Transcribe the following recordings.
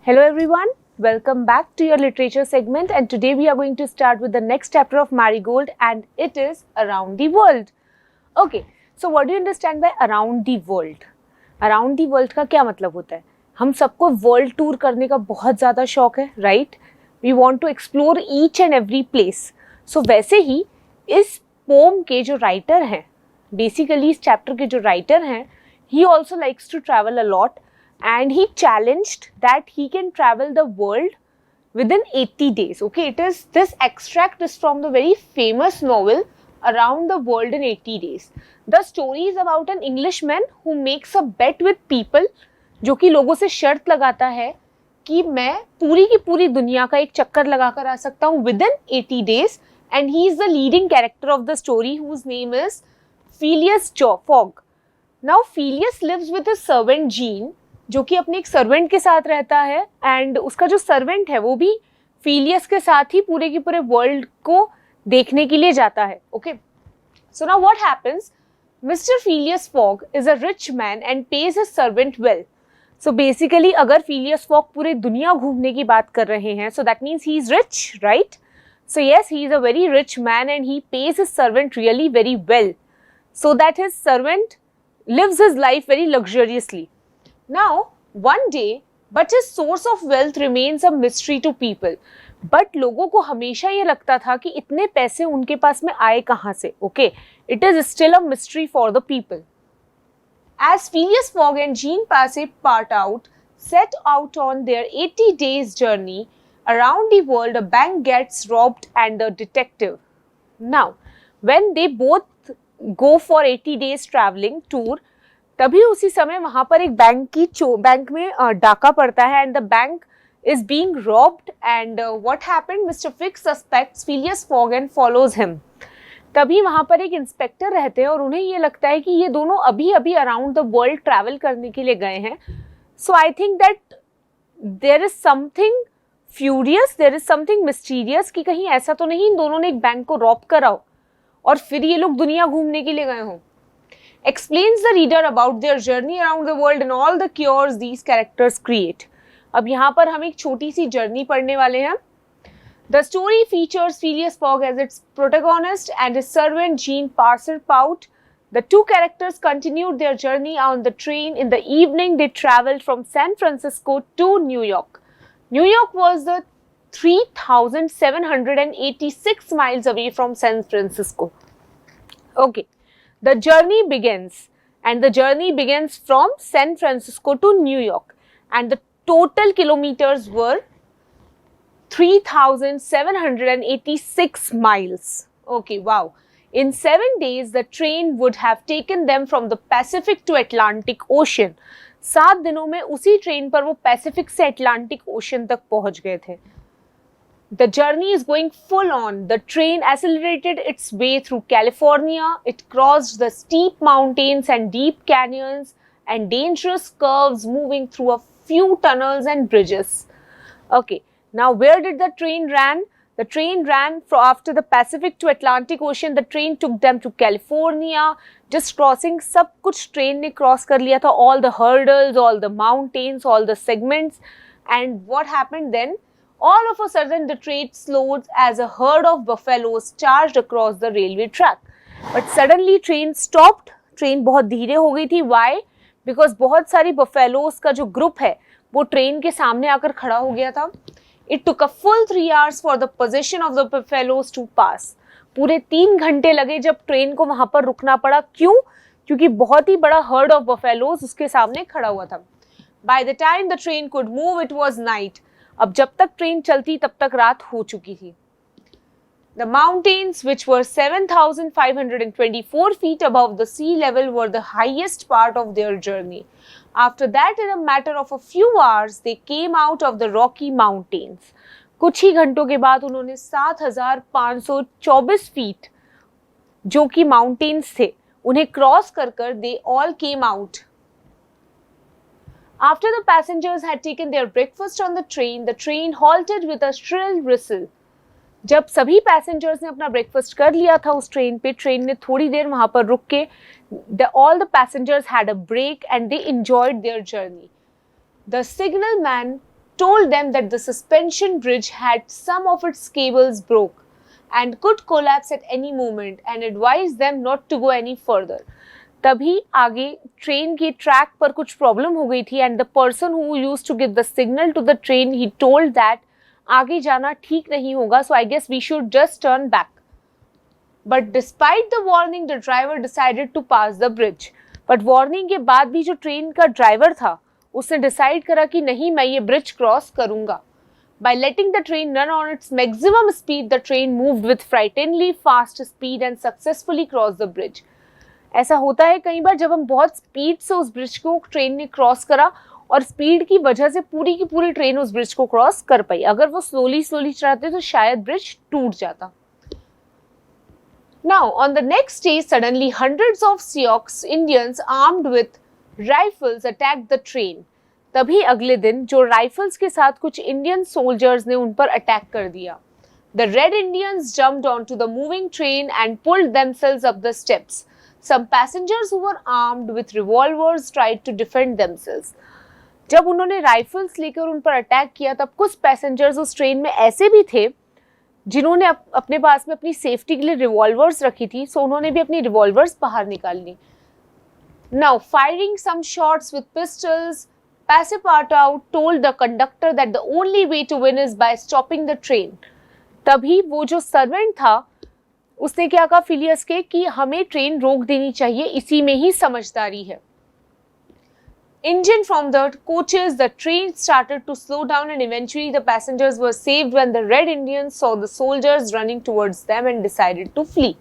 Hello everyone, welcome back to your literature segment, and today we are going to start with the next chapter of Marigold, and it is Around the World. Okay, so what do you understand by Around the World? Around the World का क्या मतलब होता है? हम सबको world tour करने का बहुत ज़्यादा शौक है, right? We want to explore each and every place. So वैसे ही इस पोम के जो राइटर हैं, बेसिकली इस चैप्टर के जो राइटर हैं, he also likes to travel a lot. And he challenged that he can travel the world within 80 days. Okay, this extract is from the very famous novel Around the World in 80 Days. The story is about an Englishman who makes a bet with people, जो कि लोगों से शर्त लगाता है कि मैं पूरी की पूरी दुनिया का एक चक्कर लगाकर आ सकता हूँ within 80 days. And he is the leading character of the story, whose name is Phileas Fogg. Now Phileas lives with his servant Jean, जो कि अपने एक सर्वेंट के साथ रहता है, एंड उसका जो सर्वेंट है वो भी फीलियस के साथ ही पूरे के पूरे वर्ल्ड को देखने के लिए जाता है. Okay, so now what happens, mister Phileas Fogg is a rich man and pays his servant well. So basically अगर फीलियस फॉग पूरे दुनिया घूमने की बात कर रहे हैं, so that means he is rich, right? So yes, he is a very rich man and he page his servant really very well, so that his servant lives his life very luxuriously. Now, one day, but his source of wealth remains a mystery to people. But लोगों को हमेशा ये लगता था कि इतने पैसे उनके पास में आए कहाँ से? Okay, it is still a mystery for the people. As Phileas Fogg and Jean Paget set out on their 80 days journey around the world, a bank gets robbed and the detective. Now, when they both go for 80 days traveling tour, तभी उसी समय वहां पर एक bank में डाका पड़ता है, and the bank is being robbed, and what happened, mister fix suspects Phileas fog and follows him. तभी वहां पर एक इंस्पेक्टर रहते हैं और उन्हें ये लगता है कि ये दोनों अभी अभी अराउंड द वर्ल्ड ट्रैवल करने के लिए गए हैं. So I think that there is something furious, there is something mysterious, कि कहीं ऐसा तो नहीं इन दोनों ने एक बैंक को रॉब करा हो और फिर ये लोग दुनिया घूमने के लिए गए हों. Explains the reader about their journey around the world and all the cures these characters create. अब यहाँ पर हम एक छोटी सी जर्नी पढ़ने वाले हैं. The story features Phileas Fogg as its protagonist and his servant Jean Paget. The two characters continued their journey on the train. In the evening, they traveled from San Francisco to New York. New York was the 3,786 miles away from San Francisco. Okay. The journey begins from San Francisco to New York, and the total kilometers were 3,786 miles. Okay, wow. In 7 days, the train would have taken them from the Pacific to Atlantic Ocean. 7 दिनों में उसी train पर वो Pacific से Atlantic ocean तक पहुंच गए थे. The journey is going full on. The train accelerated its way through California. It crossed the steep mountains and deep canyons and dangerous curves, moving through a few tunnels and bridges. Okay, now where did the train ran? The train ran after the Pacific to Atlantic Ocean. The train took them to California. Just crossing, सब कुछ train ने cross कर लिया था. All the hurdles, all the mountains, all the segments. And what happened then? All of a sudden, the train slowed as a herd of buffaloes charged across the railway track. But suddenly, train stopped. Train बहुत धीरे हो गई थी. Why? Because बहुत सारी buffaloes का जो group है वो ट्रेन के सामने आकर खड़ा हो गया था. It took a full 3 hours for the possession of the buffaloes to pass. पूरे 3 घंटे लगे जब ट्रेन को वहां पर रुकना पड़ा. क्यों? क्योंकि बहुत ही बड़ा herd of buffaloes उसके सामने खड़ा हुआ था. By the time the train could move, it was night. अब जब तक ट्रेन चलती तब तक रात हो चुकी थी. The mountains, which were 7,524 feet above the sea level, were the highest part of their journey. After that, in a matter of a few hours, they came out of the Rocky Mountains. कुछ ही घंटों के बाद उन्होंने 7,524 feet जो कि mountains थे उन्हें cross कर they all came out. After the passengers had taken their breakfast on the train halted with a shrill whistle. जब सभी पैसेंजर्स ने अपना ब्रेकफास्ट कर लिया था उस ट्रेन पे, ट्रेन ने थोड़ी देर वहां पर रुक के all the passengers had a break and they enjoyed their journey. The signalman told them that the suspension bridge had some of its cables broke and could collapse at any moment and advised them not to go any further. तभी आगे train के track पर कुछ problem हो गई थी and the person who used to give the signal to the train he told that आगे जाना ठीक नहीं होगा, so I guess we should just turn back. But despite the warning the driver decided to pass the bridge. But warning के बाद भी जो train का ड्राइवर था उसने डिसाइड करा कि नहीं, मैं ये ब्रिज क्रॉस करूंगा. By letting the train run on its maximum speed, the train moved with frighteningly fast speed and successfully crossed the bridge. ऐसा होता है कई बार जब हम बहुत स्पीड से उस ब्रिज को ट्रेन ने क्रॉस करा और स्पीड की वजह से पूरी की पूरी ट्रेन उस ब्रिज को क्रॉस कर पाई. अगर वो स्लोली चलाते तो शायद ब्रिज टूट जाता. Now, on the next day, suddenly hundreds of Sioux Indians armed with rifles attacked the train. तभी अगले दिन जो राइफल्स के साथ कुछ इंडियन सोल्जर्स ने उन पर अटैक कर दिया. The Red Indians jumped onto the moving train and pulled themselves up the steps. Some passengers who were armed with revolvers tried to defend themselves. जब उन्होंने राइफल्स लेकर उन पर अटैक किया तब कुछ पैसेंजर्स उस ट्रेन में ऐसे भी थे जिन्होंने अपने पास में अपनी सेफ्टी के लिए रिवॉल्वर्स रखी थी, सो उन्होंने भी अपनी रिवॉल्वर्स बाहर निकाल ली. Now, firing some shots with pistols, Passepartout told the conductor that the only way to win is by stopping the train. तभी वो जो सर्वेंट था उसने क्या कहा फिलियस के कि हमें ट्रेन रोक देनी चाहिए, इसी में ही समझदारी है. Engine from the coaches, the train started to slow down and eventually the passengers were saved when the Red Indians saw the soldiers running towards them and decided to flee.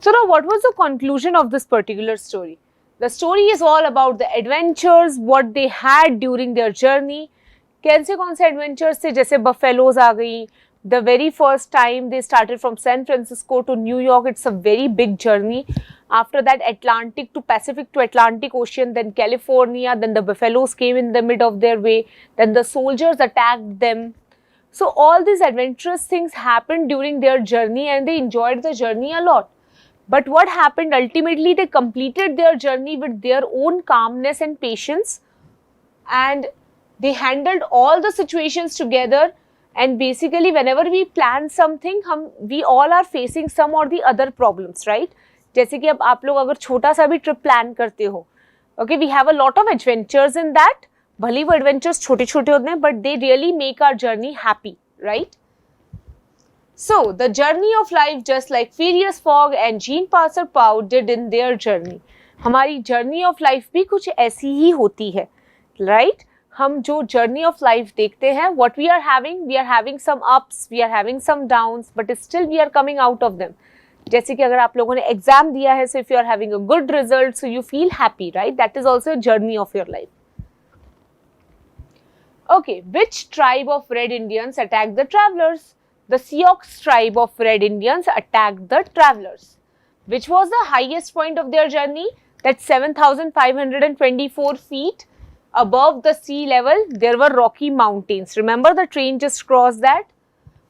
So now what was the conclusion of this particular story? The story is all about the adventures, what they had during their journey. कौन से adventures थे, जैसे buffaloes आ गई. The very first time they started from San Francisco to New York, it's a very big journey. After that, Atlantic to Pacific to Atlantic Ocean, then California, then the buffaloes came in the mid of their way, then the soldiers attacked them. So all these adventurous things happened during their journey and they enjoyed the journey a lot. But what happened ultimately, they completed their journey with their own calmness and patience and they handled all the situations together. And basically whenever we plan something, we all are facing some or the other problems, right? जैसे कि अब आप लोग अगर छोटा सा भी trip plan करते हो, okay, we have a lot of adventures in that. भले वो adventures छोटे छोटे होते हैं, but they really make our journey happy, right? So the journey of life, just like Phileas Fogg and Jean Passepartout did in their journey, हमारी journey of life भी कुछ ऐसी ही होती है, right? हम जो journey of life देखते हैं, what we are having some ups, we are having some downs, but still we are coming out of them. जैसे कि अगर आप लोगों ने एग्जाम दिया है, so if you are having a good result, so you feel happy, right? That is also a journey of your life. Okay, which tribe of Red Indians attacked the travelers? The Sioux tribe of Red Indians attacked the travelers. Which was the highest point of their journey? That 7,524 feet above the sea level, there were Rocky Mountains. Remember, the train just crossed that.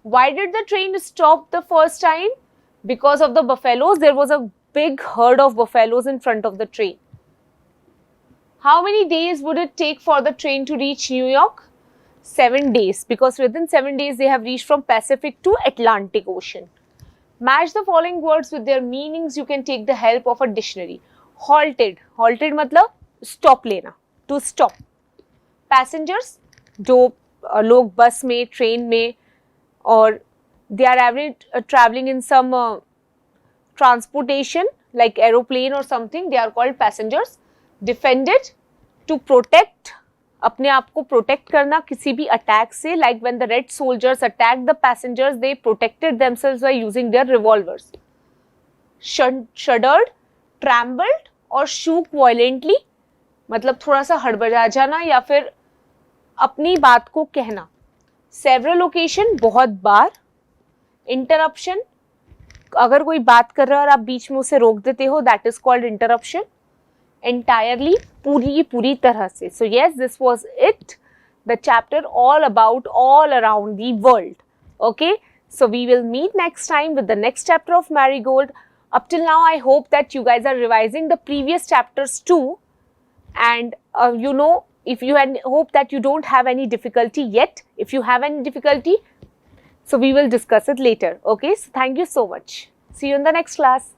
Why did the train stop the first time? Because of the buffaloes. There was a big herd of buffaloes in front of the train. How many days would it take for the train to reach New York? 7 days, because within 7 days they have reached from Pacific to Atlantic Ocean. Match the following words with their meanings. You can take the help of a dictionary. Halted. Halted मतलब stop लेना. To stop. Passengers, जो लोग बस में, train में, और they are traveling in some transportation like aeroplane or something, they are called passengers. Defended, to protect, अपने आप को protect करना किसी भी attack से, like when the red soldiers attacked the passengers, they protected themselves by using their revolvers. Shuddered, trembled और shook violently, मतलब थोड़ा सा हड़बड़ा जाना या फिर अपनी बात को कहना. Several occasion, बहुत बार. Interruption, अगर कोई बात कर रहा है और आप बीच में उसे रोक देते हो, that is called interruption. Entirely, पूरी तरह से. So yes, this was it, the chapter all about all around the world. Okay, so we will meet next time with the next chapter of Marigold. Up till now, I hope that you guys are revising the previous chapters too, and you know if you hope that you don't have any difficulty yet. If you have any difficulty, so we will discuss it later. Okay, so thank you so much. See you in the next class.